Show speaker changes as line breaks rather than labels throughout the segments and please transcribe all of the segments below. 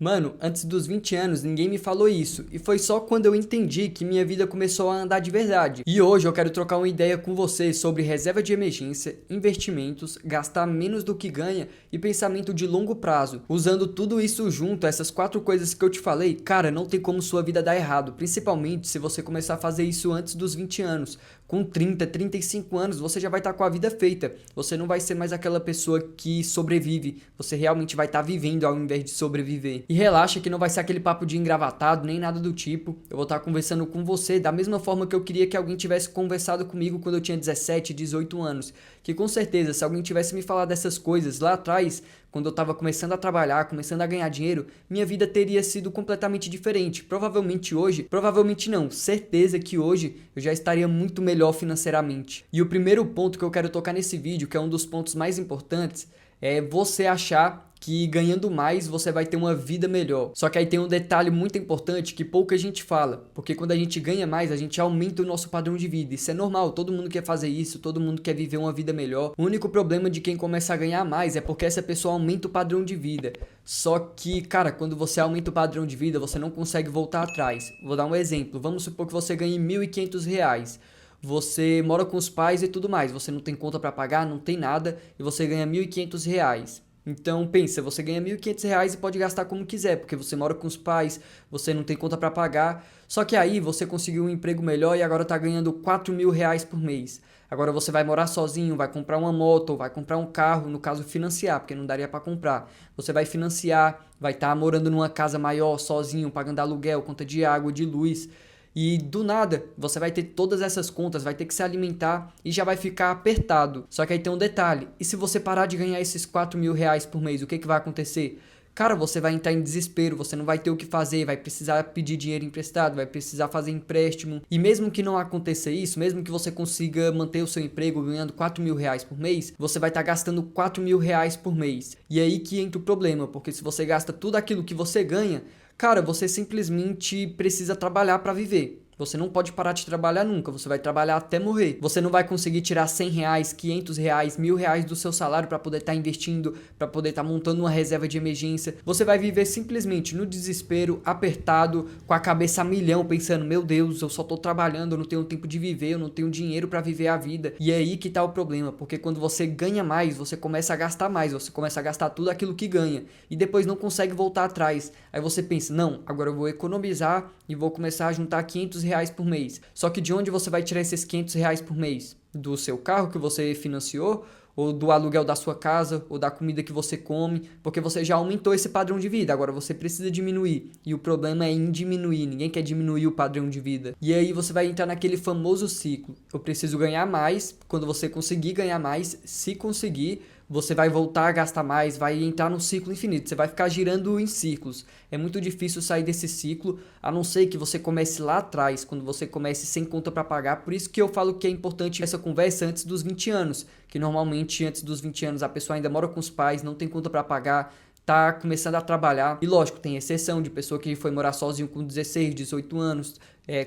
Mano, antes dos 20 anos ninguém me falou isso, e foi só quando eu entendi que minha vida começou a andar de verdade. E hoje eu quero trocar uma ideia com você sobre reserva de emergência, investimentos, gastar menos do que ganha e pensamento de longo prazo. Usando tudo isso junto, essas 4 coisas que eu te falei, cara, não tem como sua vida dar errado, principalmente se você começar a fazer isso antes dos 20 anos. Com 30, 35 anos, você já vai estar com a vida feita. Você não vai ser mais aquela pessoa que sobrevive. Você realmente vai estar vivendo ao invés de sobreviver. E relaxa que não vai ser aquele papo de engravatado, nem nada do tipo. Eu vou estar conversando com você da mesma forma que eu queria que alguém tivesse conversado comigo quando eu tinha 17, 18 anos. Que com certeza, se alguém tivesse me falado dessas coisas lá atrás, quando eu estava começando a trabalhar, começando a ganhar dinheiro, minha vida teria sido completamente diferente. Provavelmente hoje, provavelmente não, certeza que hoje eu já estaria muito melhor financeiramente. E o primeiro ponto que eu quero tocar nesse vídeo, que é um dos pontos mais importantes, é você achar que ganhando mais você vai ter uma vida melhor. Só que aí tem um detalhe muito importante que pouca gente fala, porque quando a gente ganha mais, a gente aumenta o nosso padrão de vida. Isso é normal, todo mundo quer fazer isso, todo mundo quer viver uma vida melhor. O único problema de quem começa a ganhar mais é porque essa pessoa aumenta o padrão de vida. Só que, cara, quando você aumenta o padrão de vida, você não consegue voltar atrás. Vou dar um exemplo, vamos supor que você ganhe R$ 1.500. Você mora com os pais e tudo mais, você não tem conta para pagar, não tem nada, e você ganha R$ 1.500. Então pensa, você ganha R$ 1.500 e pode gastar como quiser, porque você mora com os pais, você não tem conta para pagar. Só que aí você conseguiu um emprego melhor e agora está ganhando R$ 4.000 por mês. Agora você vai morar sozinho, vai comprar uma moto, ou vai comprar um carro, no caso financiar, porque não daria para comprar. Você vai financiar, vai estar morando numa casa maior, sozinho, pagando aluguel, conta de água, de luz. E do nada, você vai ter todas essas contas, vai ter que se alimentar e já vai ficar apertado. Só que aí tem um detalhe, e se você parar de ganhar esses R$ 4.000 por mês, o que vai acontecer? Cara, você vai entrar em desespero, você não vai ter o que fazer, vai precisar pedir dinheiro emprestado, vai precisar fazer empréstimo. E mesmo que não aconteça isso, mesmo que você consiga manter o seu emprego ganhando R$ 4.000 por mês, você vai estar gastando R$ 4.000 por mês. E é aí que entra o problema, porque se você gasta tudo aquilo que você ganha, cara, você simplesmente precisa trabalhar para viver. Você não pode parar de trabalhar nunca, você vai trabalhar até morrer. Você não vai conseguir tirar R$ 100, R$ 500, R$ 1.000 do seu salário para poder estar investindo, para poder estar montando uma reserva de emergência. Você vai viver simplesmente no desespero, apertado, com a cabeça a milhão, pensando, meu Deus, eu só tô trabalhando, eu não tenho tempo de viver, eu não tenho dinheiro para viver a vida. E é aí que tá o problema, porque quando você ganha mais, você começa a gastar mais, você começa a gastar tudo aquilo que ganha e depois não consegue voltar atrás. Aí você pensa, não, agora eu vou economizar e vou começar a juntar R$ 500 por mês. Só que de onde você vai tirar esses R$ 500 por mês? Do seu carro que você financiou? Ou do aluguel da sua casa? Ou da comida que você come? Porque você já aumentou esse padrão de vida, agora você precisa diminuir. E o problema é em diminuir, ninguém quer diminuir o padrão de vida. E aí você vai entrar naquele famoso ciclo. Eu preciso ganhar mais, quando você conseguir ganhar mais, se conseguir, você vai voltar a gastar mais, vai entrar num ciclo infinito, você vai ficar girando em ciclos. É muito difícil sair desse ciclo, a não ser que você comece lá atrás, quando você comece sem conta para pagar. Por isso que eu falo que é importante essa conversa antes dos 20 anos, que normalmente antes dos 20 anos a pessoa ainda mora com os pais, não tem conta para pagar, tá começando a trabalhar. E lógico, tem exceção de pessoa que foi morar sozinho com 16, 18 anos,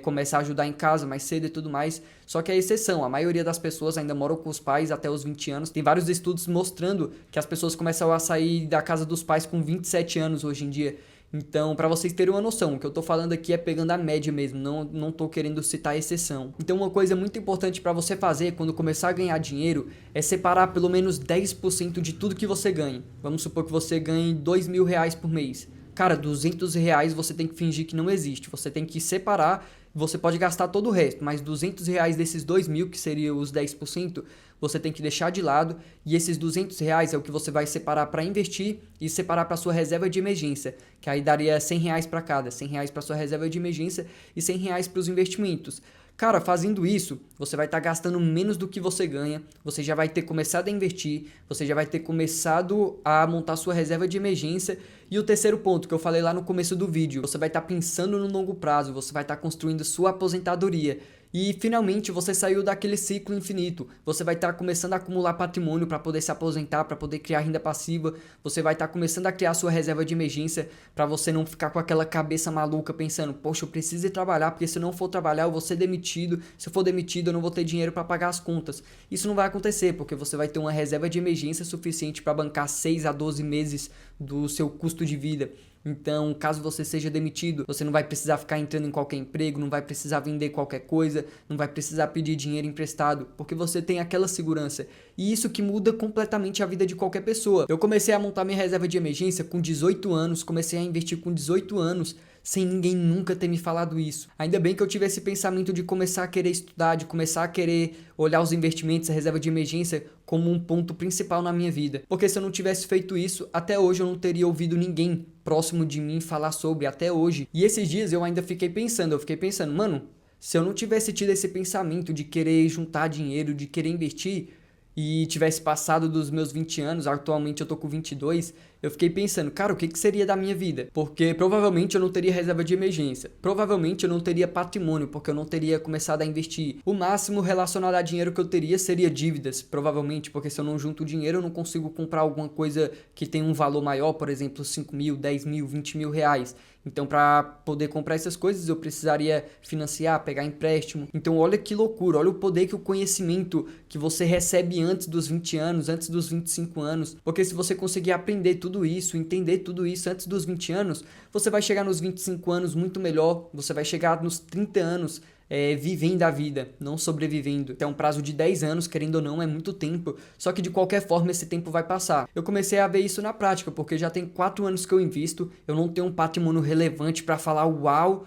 começar a ajudar em casa mais cedo e tudo mais. Só que é exceção, a maioria das pessoas ainda moram com os pais até os 20 anos. Tem vários estudos mostrando que as pessoas começam a sair da casa dos pais com 27 anos hoje em dia. Então, para vocês terem uma noção, o que eu tô falando aqui é pegando a média mesmo, não tô querendo citar exceção. Então, uma coisa muito importante para você fazer quando começar a ganhar dinheiro é separar pelo menos 10% de tudo que você ganha. Vamos supor que você ganhe R$ 2.000 por mês. Cara, R$ 200 você tem que fingir que não existe, você tem que separar. Você pode gastar todo o resto, mas R$ 200 desses 2.000, que seriam os 10%, você tem que deixar de lado, e esses R$ 200 é o que você vai separar para investir e separar para sua reserva de emergência, que aí daria R$ 100 para cada, R$ 100 para sua reserva de emergência e R$ 100 para os investimentos. Cara, fazendo isso, você vai estar gastando menos do que você ganha, você já vai ter começado a investir, você já vai ter começado a montar sua reserva de emergência. E o terceiro ponto que eu falei lá no começo do vídeo, você vai estar pensando no longo prazo, você vai estar construindo sua aposentadoria. E finalmente você saiu daquele ciclo infinito, você vai estar começando a acumular patrimônio para poder se aposentar, para poder criar renda passiva, você vai estar começando a criar sua reserva de emergência para você não ficar com aquela cabeça maluca pensando, poxa, eu preciso ir trabalhar porque se eu não for trabalhar eu vou ser demitido, se eu for demitido eu não vou ter dinheiro para pagar as contas. Isso não vai acontecer porque você vai ter uma reserva de emergência suficiente para bancar 6 a 12 meses do seu custo de vida. Então, caso você seja demitido, você não vai precisar ficar entrando em qualquer emprego, não vai precisar vender qualquer coisa, não vai precisar pedir dinheiro emprestado, porque você tem aquela segurança. E isso que muda completamente a vida de qualquer pessoa. Eu comecei a montar minha reserva de emergência com 18 anos, comecei a investir com 18 anos, sem ninguém nunca ter me falado isso. Ainda bem que eu tive esse pensamento de começar a querer estudar, de começar a querer olhar os investimentos, a reserva de emergência como um ponto principal na minha vida. Porque se eu não tivesse feito isso, até hoje eu não teria ouvido ninguém próximo de mim falar sobre, até hoje. E esses dias eu ainda fiquei pensando, mano, se eu não tivesse tido esse pensamento de querer juntar dinheiro, de querer investir, e tivesse passado dos meus 20 anos, atualmente eu tô com 22, eu fiquei pensando, cara, o que seria da minha vida? Porque provavelmente eu não teria reserva de emergência, provavelmente eu não teria patrimônio, porque eu não teria começado a investir. O máximo relacionado a dinheiro que eu teria seria dívidas, provavelmente, porque se eu não junto dinheiro eu não consigo comprar alguma coisa que tenha um valor maior, por exemplo, 5 mil, 10 mil, 20 mil reais. Então, para poder comprar essas coisas, eu precisaria financiar, pegar empréstimo. Então, olha que loucura, olha o poder que o conhecimento que você recebe antes dos 20 anos, antes dos 25 anos. Porque se você conseguir aprender tudo isso, entender tudo isso antes dos 20 anos, você vai chegar nos 25 anos muito melhor, você vai chegar nos 30 anos vivendo a vida, não sobrevivendo. Então, um prazo de 10 anos, querendo ou não, é muito tempo. Só que de qualquer forma, esse tempo vai passar. Eu comecei a ver isso na prática, porque já tem 4 anos que eu invisto, eu não tenho um patrimônio relevante para falar, uau,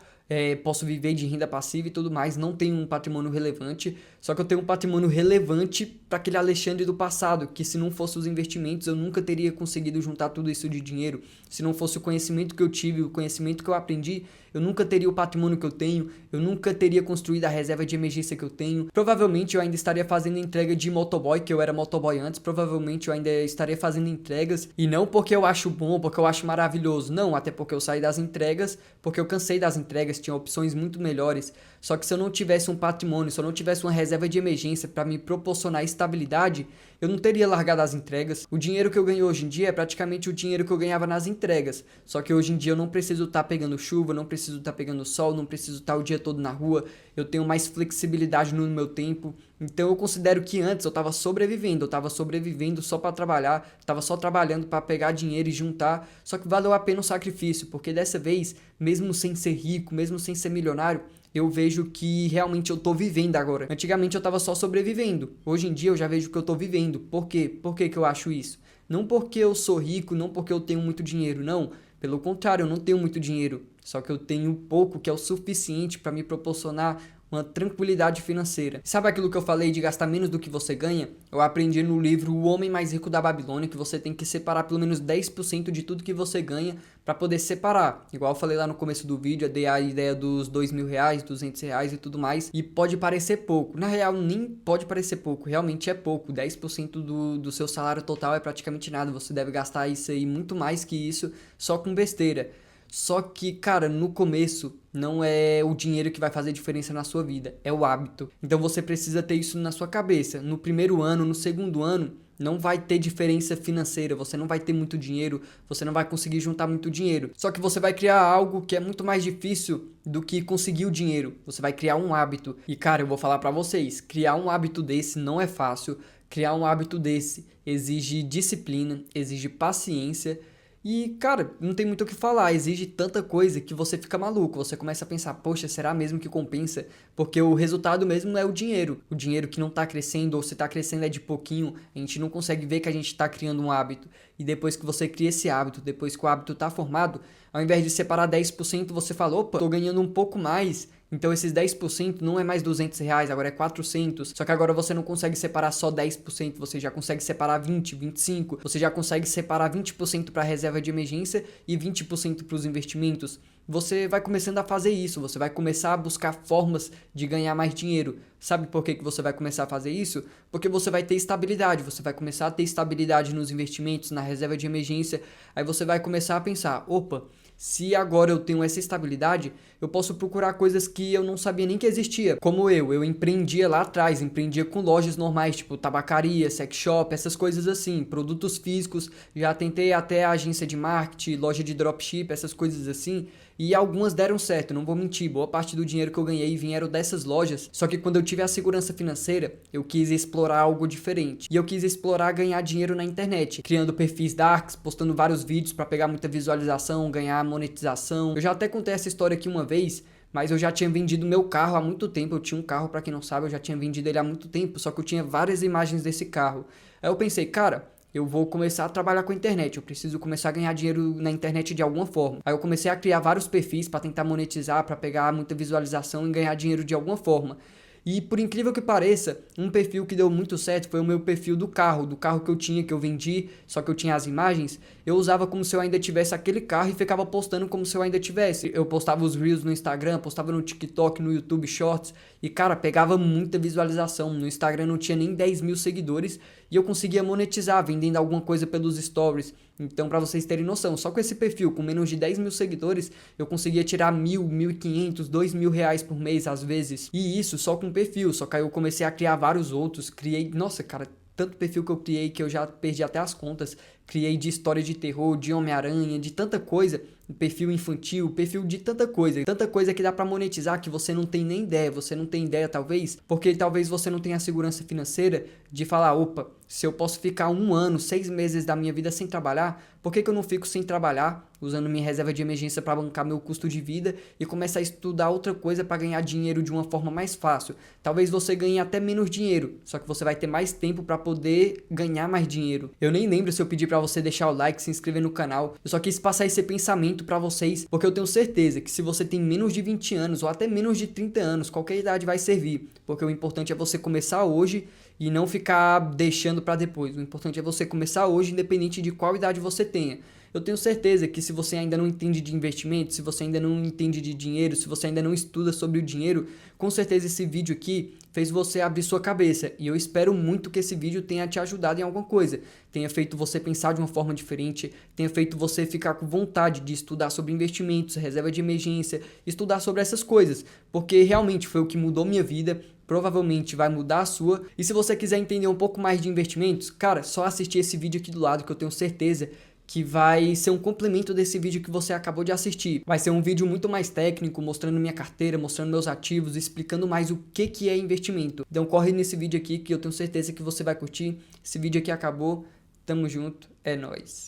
posso viver de renda passiva e tudo mais, não tenho um patrimônio relevante, só que eu tenho um patrimônio relevante para aquele Alexandre do passado, que se não fosse os investimentos eu nunca teria conseguido juntar tudo isso de dinheiro, se não fosse o conhecimento que eu tive, o conhecimento que eu aprendi, eu nunca teria o patrimônio que eu tenho, eu nunca teria construído a reserva de emergência que eu tenho, provavelmente eu ainda estaria fazendo entrega de motoboy, que eu era motoboy antes, provavelmente eu ainda estaria fazendo entregas, e não porque eu acho bom, porque eu acho maravilhoso, não, até porque eu saí das entregas, porque eu cansei das entregas, tinha opções muito melhores. Só que se eu não tivesse um patrimônio, se eu não tivesse uma reserva de emergência para me proporcionar estabilidade, eu não teria largado as entregas. O dinheiro que eu ganho hoje em dia é praticamente o dinheiro que eu ganhava nas entregas. Só que hoje em dia eu não preciso estar pegando chuva, não preciso estar pegando sol, não preciso estar o dia todo na rua. Eu tenho mais flexibilidade no meu tempo. Então eu considero que antes eu estava sobrevivendo só para trabalhar, estava só trabalhando para pegar dinheiro e juntar. Só que valeu a pena o sacrifício, porque dessa vez, mesmo sem ser rico, mesmo sem ser milionário, eu vejo que realmente eu tô vivendo agora. Antigamente eu tava só sobrevivendo. Hoje em dia eu já vejo que eu tô vivendo. Por quê? Por que que eu acho isso? Não porque eu sou rico, não porque eu tenho muito dinheiro, não. Pelo contrário, eu não tenho muito dinheiro. Só que eu tenho pouco que é o suficiente para me proporcionar uma tranquilidade financeira. Sabe aquilo que eu falei de gastar menos do que você ganha? Eu aprendi no livro O Homem Mais Rico da Babilônia que você tem que separar pelo menos 10% de tudo que você ganha para poder separar. Igual eu falei lá no começo do vídeo, eu dei a ideia dos R$2.000, R$200 e tudo mais. E pode parecer pouco. Na real, nem pode parecer pouco. Realmente é pouco. 10% do seu salário total é praticamente nada. Você deve gastar isso aí muito mais que isso só com besteira. Só que, cara, no começo não é o dinheiro que vai fazer diferença na sua vida, é o hábito. Então você precisa ter isso na sua cabeça. No primeiro ano, no segundo ano, não vai ter diferença financeira, você não vai ter muito dinheiro, você não vai conseguir juntar muito dinheiro. Só que você vai criar algo que é muito mais difícil do que conseguir o dinheiro. Você vai criar um hábito. E, cara, eu vou falar pra vocês, criar um hábito desse não é fácil. Criar um hábito desse exige disciplina, exige paciência. E, cara, não tem muito o que falar, exige tanta coisa que você fica maluco, você começa a pensar, poxa, será mesmo que compensa? Porque o resultado mesmo é o dinheiro que não tá crescendo ou se tá crescendo é de pouquinho, a gente não consegue ver que a gente tá criando um hábito. E depois que você cria esse hábito, depois que o hábito tá formado, ao invés de separar 10%, você fala, opa, tô ganhando um pouco mais. Então esses 10% não é mais R$200, agora é 400. Só que agora você não consegue separar só 10%, você já consegue separar 20, 25. Você já consegue separar 20% para reserva de emergência e 20% para os investimentos. Você vai começando a fazer isso, você vai começar a buscar formas de ganhar mais dinheiro. Sabe por que você vai começar a fazer isso? Porque você vai ter estabilidade, você vai começar a ter estabilidade nos investimentos, na reserva de emergência. Aí você vai começar a pensar, opa, se agora eu tenho essa estabilidade, eu posso procurar coisas que eu não sabia nem que existia. Como eu empreendia lá atrás, empreendia com lojas normais, tipo tabacaria, sex shop, essas coisas assim, produtos físicos. Já tentei até agência de marketing, loja de dropship, essas coisas assim. E algumas deram certo, não vou mentir, boa parte do dinheiro que eu ganhei vieram dessas lojas. Só que quando eu tive a segurança financeira, eu quis explorar algo diferente. E eu quis explorar ganhar dinheiro na internet, criando perfis darks, postando vários vídeos para pegar muita visualização, ganhar monetização. Eu já até contei essa história aqui uma vez, mas eu já tinha vendido meu carro há muito tempo. Eu tinha um carro, pra quem não sabe, eu já tinha vendido ele há muito tempo, só que eu tinha várias imagens desse carro. Aí eu pensei, cara, eu vou começar a trabalhar com a internet, eu preciso começar a ganhar dinheiro na internet de alguma forma. Aí eu comecei a criar vários perfis para tentar monetizar, para pegar muita visualização e ganhar dinheiro de alguma forma. E por incrível que pareça, um perfil que deu muito certo foi o meu perfil do carro que eu tinha, que eu vendi, só que eu tinha as imagens. Eu usava como se eu ainda tivesse aquele carro e ficava postando como se eu ainda tivesse. Eu postava os Reels no Instagram, postava no TikTok, no YouTube Shorts e, cara, pegava muita visualização. No Instagram não tinha nem 10 mil seguidores e eu conseguia monetizar vendendo alguma coisa pelos stories. Então, pra vocês terem noção, só com esse perfil, com menos de 10 mil seguidores, eu conseguia tirar 1.000, 1.500, 2.000 reais por mês às vezes. E isso só com perfil, só que aí eu comecei a criar vários outros, criei, nossa cara, tanto perfil que eu criei que eu já perdi até as contas. Criei de história de terror, de Homem-Aranha, de tanta coisa, perfil infantil, perfil de tanta coisa que dá pra monetizar que você não tem nem ideia, você não tem ideia talvez, porque talvez você não tenha a segurança financeira de falar, opa, se eu posso ficar 1 ano, 6 meses da minha vida sem trabalhar, por que eu não fico sem trabalhar, usando minha reserva de emergência para bancar meu custo de vida e começar a estudar outra coisa para ganhar dinheiro de uma forma mais fácil? Talvez você ganhe até menos dinheiro, só que você vai ter mais tempo para poder ganhar mais dinheiro. Eu nem lembro se eu pedi para você deixar o like, se inscrever no canal, eu só quis passar esse pensamento para vocês, porque eu tenho certeza que se você tem menos de 20 anos ou até menos de 30 anos, qualquer idade vai servir, porque o importante é você começar hoje e não ficar deixando para depois. O importante é você começar hoje, independente de qual idade você tenha. Eu tenho certeza que se você ainda não entende de investimento, se você ainda não entende de dinheiro, se você ainda não estuda sobre o dinheiro, com certeza esse vídeo aqui fez você abrir sua cabeça. E eu espero muito que esse vídeo tenha te ajudado em alguma coisa, tenha feito você pensar de uma forma diferente, tenha feito você ficar com vontade de estudar sobre investimentos, reserva de emergência, estudar sobre essas coisas, porque realmente foi o que mudou minha vida. Provavelmente vai mudar a sua. E se você quiser entender um pouco mais de investimentos, cara, só assistir esse vídeo aqui do lado que eu tenho certeza que vai ser um complemento desse vídeo que você acabou de assistir. Vai ser um vídeo muito mais técnico, mostrando minha carteira, mostrando meus ativos, explicando mais o que é investimento. Então corre nesse vídeo aqui que eu tenho certeza que você vai curtir. Esse vídeo aqui acabou. Tamo junto, é nóis.